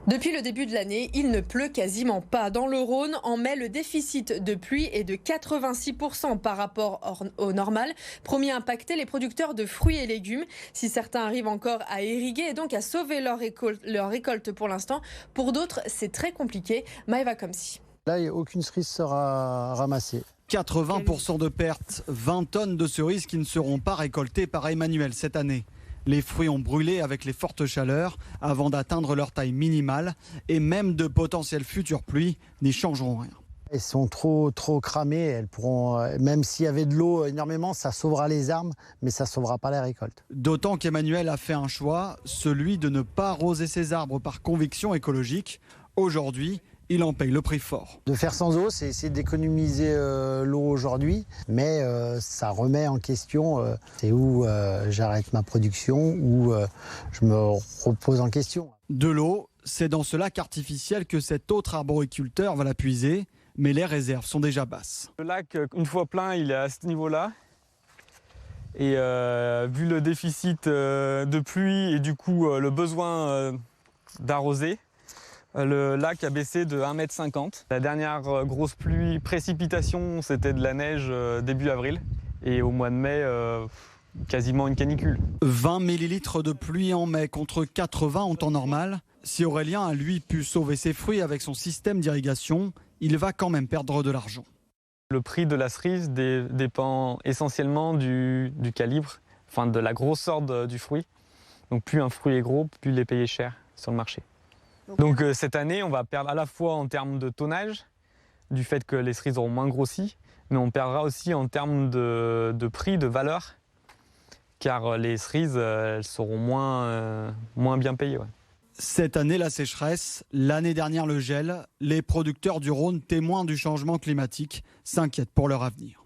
Depuis le début de l'année, il ne pleut quasiment pas. Dans le Rhône, en mai, le déficit de pluie est de 86% par rapport au normal. Promis à impacter les producteurs de fruits et légumes. Si certains arrivent encore à irriguer et donc à sauver leur récolte pour l'instant, pour d'autres, c'est très compliqué. Maëva Komsi. Là, aucune cerise sera ramassée. 80% de pertes, 20 tonnes de cerises qui ne seront pas récoltées par Emmanuel cette année. Les fruits ont brûlé avec les fortes chaleurs avant d'atteindre leur taille minimale et même de potentielles futures pluies n'y changeront rien. Elles sont trop cramées, elles pourront, même s'il y avait de l'eau énormément, ça sauvera les arbres, mais ça ne sauvera pas les récoltes. D'autant qu'Emmanuel a fait un choix, celui de ne pas arroser ses arbres par conviction écologique. Aujourd'hui, il en paye le prix fort. De faire sans eau, c'est essayer d'économiser l'eau aujourd'hui, mais ça remet en question c'est où j'arrête ma production, où je me repose en question. De l'eau, c'est dans ce lac artificiel que cet autre arboriculteur va la puiser, mais les réserves sont déjà basses. Le lac, une fois plein, il est à ce niveau-là. Et vu le déficit de pluie et du coup le besoin d'arroser, le lac a baissé de 1,50 m. La dernière grosse pluie, précipitation, c'était de la neige début avril. Et au mois de mai, quasiment une canicule. 20 millilitres de pluie en mai contre 80 en temps normal. Si Aurélien a lui pu sauver ses fruits avec son système d'irrigation, il va quand même perdre de l'argent. Le prix de la cerise dépend essentiellement du calibre, enfin de la grosseur du fruit. Donc plus un fruit est gros, plus il est payé cher sur le marché. Donc cette année, on va perdre à la fois en termes de tonnage, du fait que les cerises auront moins grossi, mais on perdra aussi en termes de prix, de valeur, car les cerises elles seront moins bien payées. Ouais. Cette année, la sécheresse, l'année dernière, le gel, les producteurs du Rhône, témoins du changement climatique, s'inquiètent pour leur avenir.